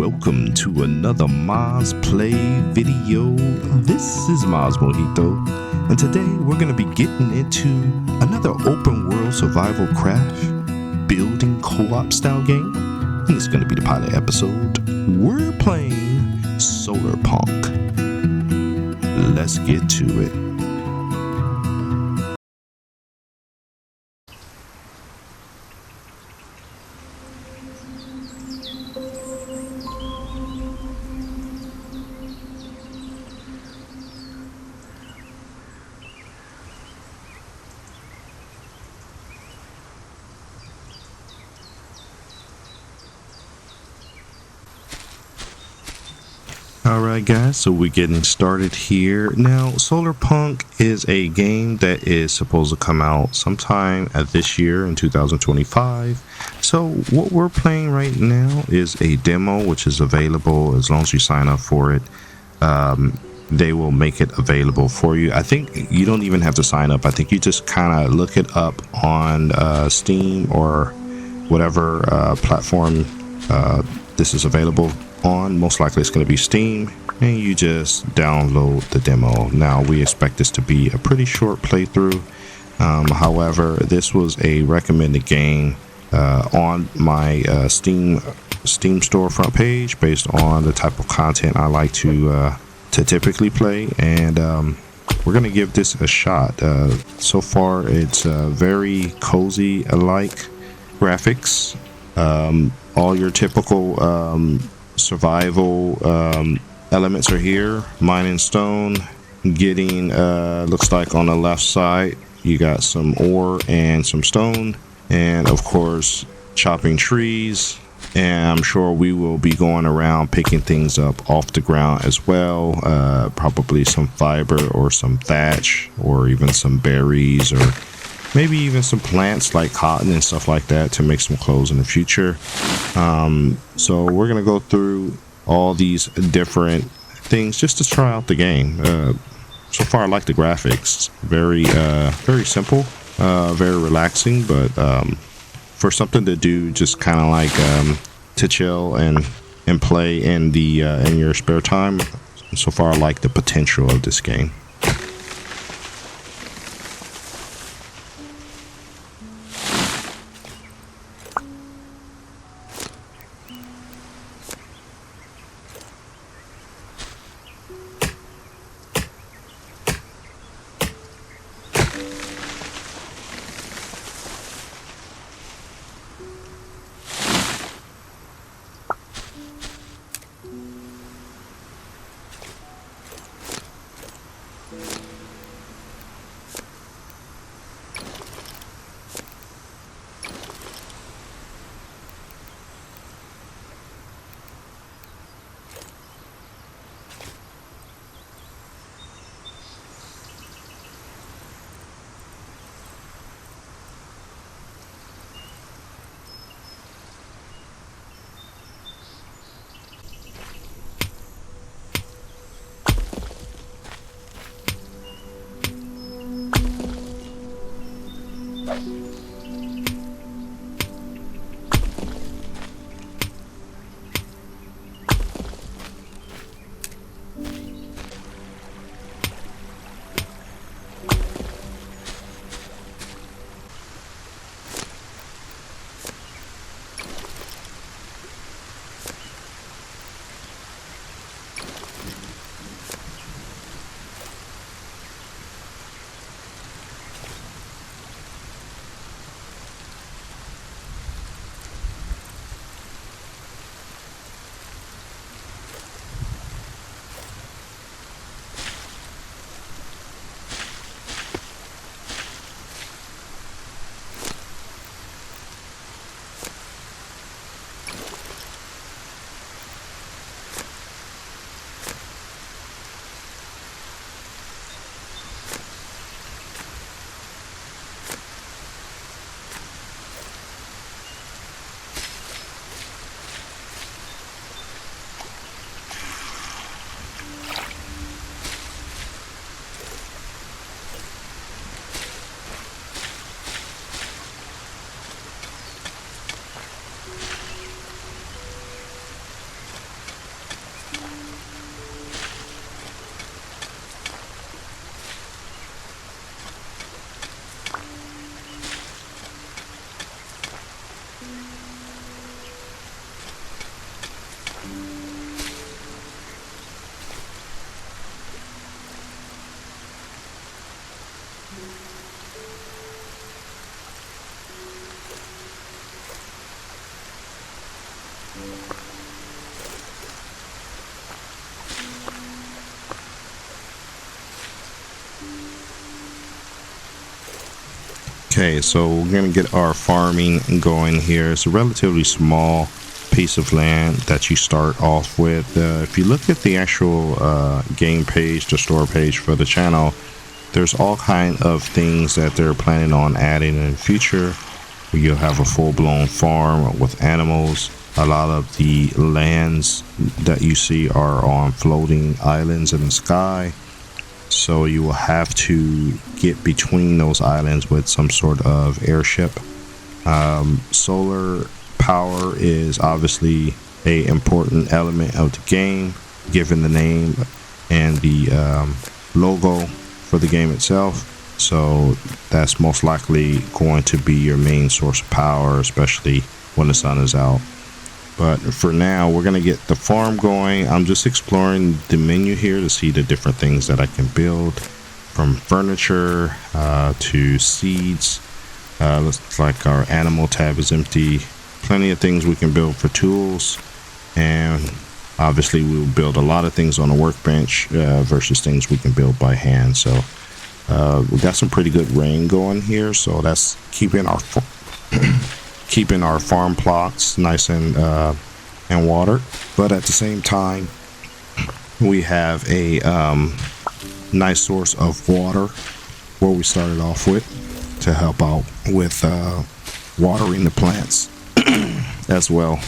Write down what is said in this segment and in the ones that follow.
welcome to another Moz Play video. This is Mojito, and today we're going to be getting into another open world survival craft building co-op style game, and it's going to be the pilot episode. We're playing Solarpunk. Let's get to it. Alright guys, so we're getting started here. Now, Solarpunk is a game that is supposed to come out sometime this year in 2025. So what we're playing right now is a demo which is available as long as you sign up for it. They will make it available for you. I think you don't even have to sign up. I think you just kind of look it up on Steam or whatever platform this is available on. Most likely it's going to be Steam, and you just download the demo. Now we expect this to be a pretty short playthrough. However, this was a recommended game on my Steam storefront page based on the type of content I like to typically play, and we're gonna give this a shot. So far it's very cozy alike graphics, all your typical survival elements are here. Mining stone, getting looks like on the left side you got some ore and some stone, and of course chopping trees, and I'm sure we will be going around picking things up off the ground as well, probably some fiber or some thatch or even some berries or maybe even some plants like cotton and stuff like that to make some clothes in the future. So we're gonna go through all these different things just to try out the game. So far I like the graphics. Very simple, very relaxing, but for something to do just kind of like to chill and play in the in your spare time. So far I like the potential of this game. Okay, so we're gonna get our farming going here. It's a relatively small piece of land that you start off with. If you look at the actual game page, the store page for the channel, there's all kind of things that they're planning on adding in the future. You'll have a full-blown farm with animals. A lot of the lands that you see are on floating islands in the sky. So you will have to get between those islands with some sort of airship. Solar power is obviously a important element of the game, given the name and the logo for the game itself. So that's most likely going to be your main source of power, especially when the sun is out. But for now, we're going to get the farm going. I'm just exploring the menu here to see the different things that I can build, from furniture to seeds. Looks like our animal tab is empty. Plenty of things we can build for tools. And obviously we'll build a lot of things on a workbench versus things we can build by hand. So we got some pretty good rain going here. So that's keeping our keeping our farm plots nice and watered, but at the same time we have a nice source of water where we started off with to help out with watering the plants as well.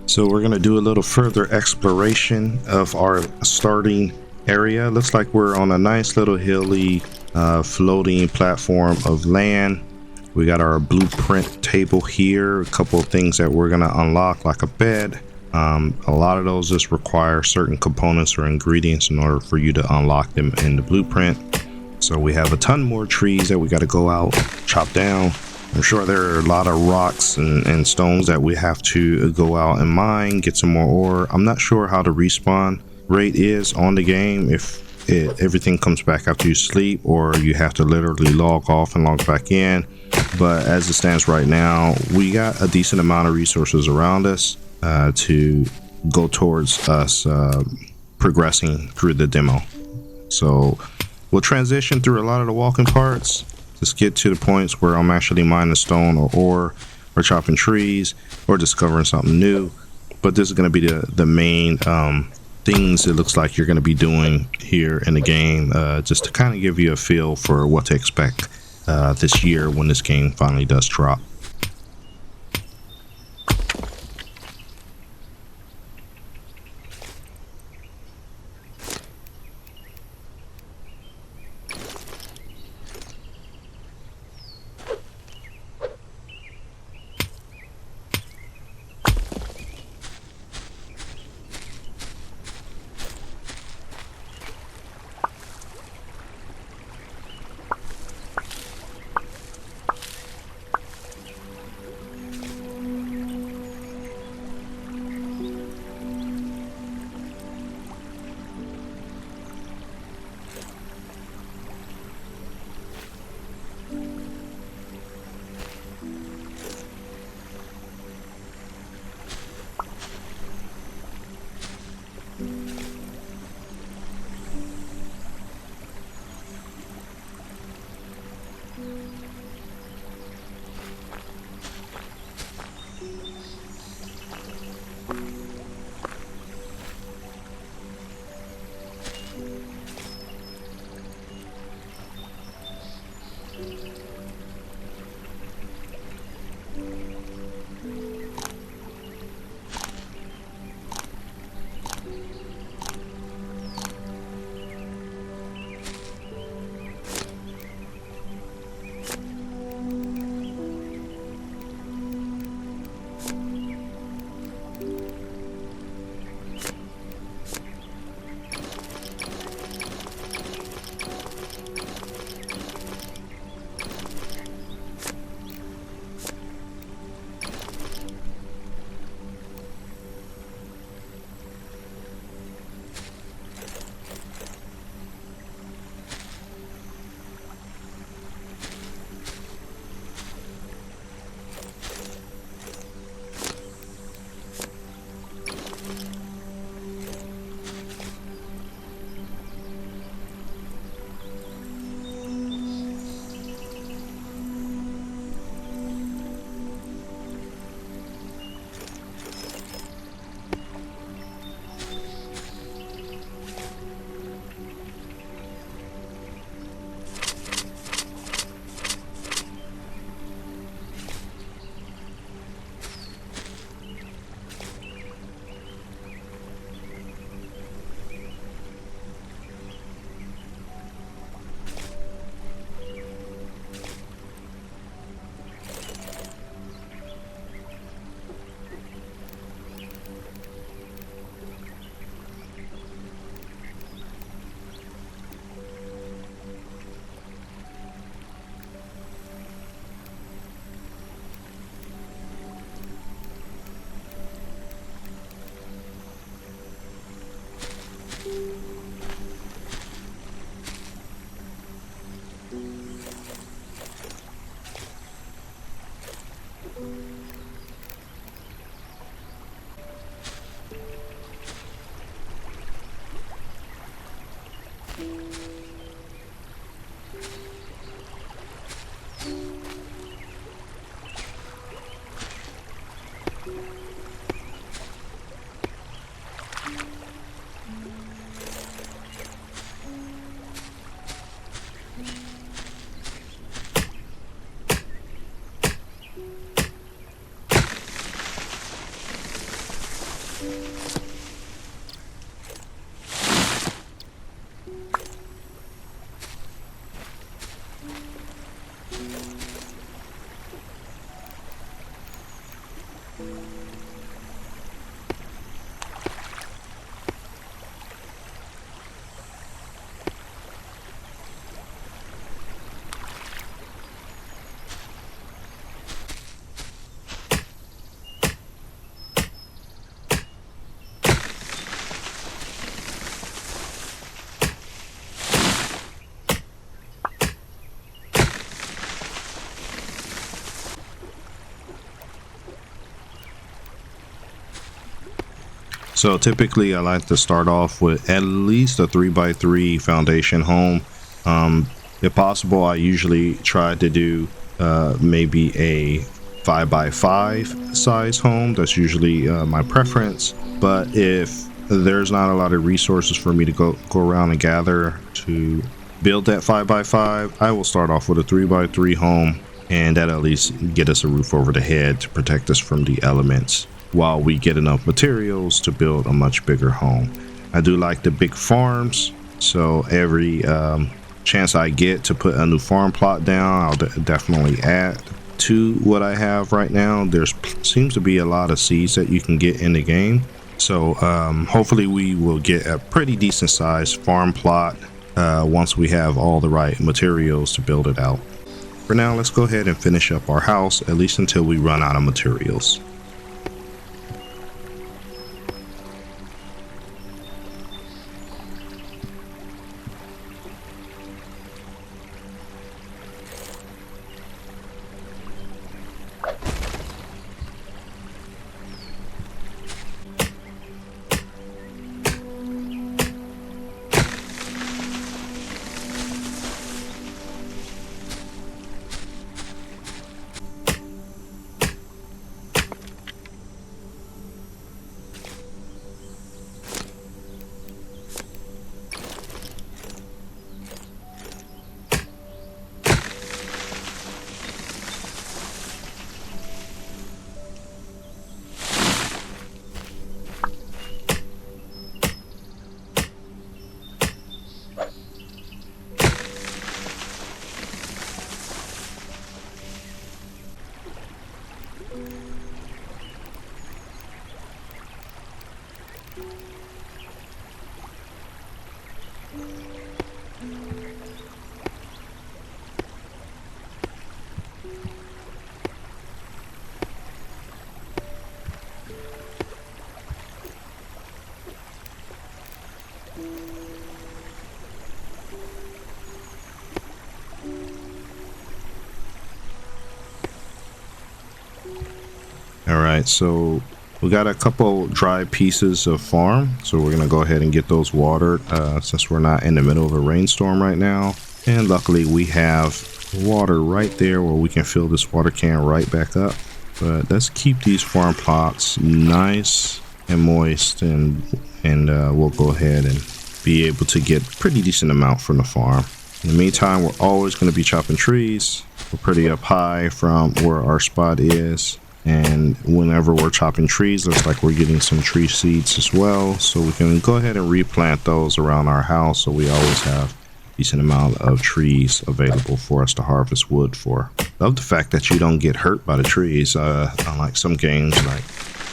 So we're going to do a little further exploration of our starting area. Looks like we're on a nice little hilly floating platform of land. We got our blueprint table here, a couple of things that we're going to unlock, like a bed. A lot of those just require certain components or ingredients in order for you to unlock them in the blueprint. So we have a ton more trees that we got to go out, chop down. I'm sure there are a lot of rocks and stones that we have to go out and mine, get some more ore. I'm not sure how the respawn rate is on the game, if everything comes back after you sleep or you have to literally log off and log back in. But as it stands right now, we got a decent amount of resources around us to go towards us progressing through the demo. So we'll transition through a lot of the walking parts. Let's get to the points where I'm actually mining stone or ore or chopping trees or discovering something new. But this is going to be the main things it looks like you're going to be doing here in the game, just to kind of give you a feel for what to expect this year when this game finally does drop. So typically I like to start off with at least a 3x3 foundation home. If possible, I usually try to do maybe a 5x5 size home. That's usually my preference. But if there's not a lot of resources for me to go around and gather to build that 5x5, I will start off with a 3x3 home, and that at least get us a roof over the head to protect us from the elements while we get enough materials to build a much bigger home. I do like the big farms, so every chance I get to put a new farm plot down, I'll definitely add to what I have right now. There's seems to be a lot of seeds that you can get in the game, so hopefully we will get a pretty decent sized farm plot once we have all the right materials to build it out. For now, let's go ahead and finish up our house, at least until we run out of materials. All right, so we got a couple dry pieces of farm, so we're gonna go ahead and get those watered since we're not in the middle of a rainstorm right now. And luckily we have water right there where we can fill this water can right back up. But let's keep these farm plots nice and moist, and we'll go ahead and be able to get a pretty decent amount from the farm. In the meantime, we're always going to be chopping trees. We're pretty up high from where our spot is, and whenever we're chopping trees, looks like we're getting some tree seeds as well, so we can go ahead and replant those around our house, so we always have a decent amount of trees available for us to harvest wood for. Love the fact that you don't get hurt by the trees, unlike some games like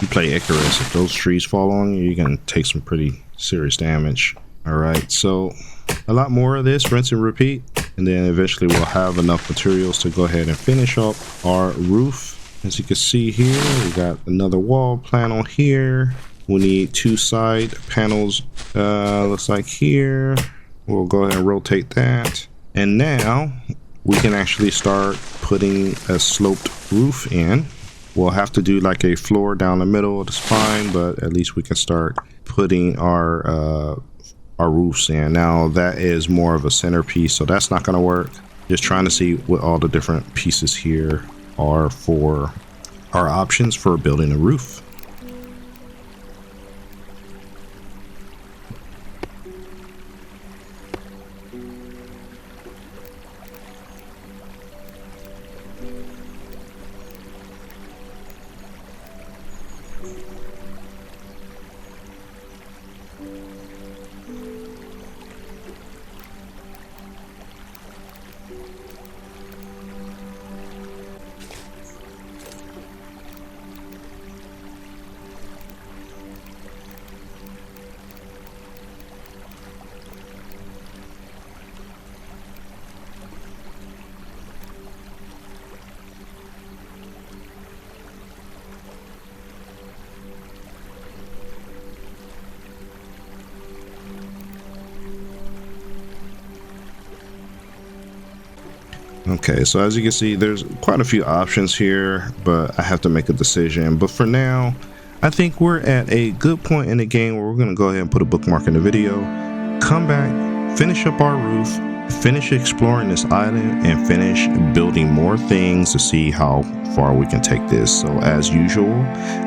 you play Icarus. If those trees fall on you, you can take some pretty serious damage. All right, so a lot more of this, rinse and repeat, and then eventually we'll have enough materials to go ahead and finish up our roof. As you can see here, we got another wall panel here. We need 2 side panels, looks like here. We'll go ahead and rotate that. And now we can actually start putting a sloped roof in. We'll have to do like a floor down the middle of the spine, but at least we can start putting our roofs in. Now that is more of a centerpiece, so that's not going to work. Just trying to see what all the different pieces here are for our options for building a roof. Okay, so as you can see, there's quite a few options here, but I have to make a decision. But for now, I think we're at a good point in the game where we're going to go ahead and put a bookmark in the video, come back, finish up our roof, finish exploring this island, and finish building more things to see how far we can take this. So as usual,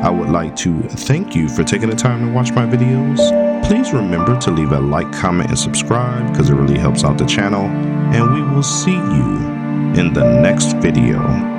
I would like to thank you for taking the time to watch my videos. Please remember to leave a like, comment, and subscribe because it really helps out the channel. And we will see you in the next video.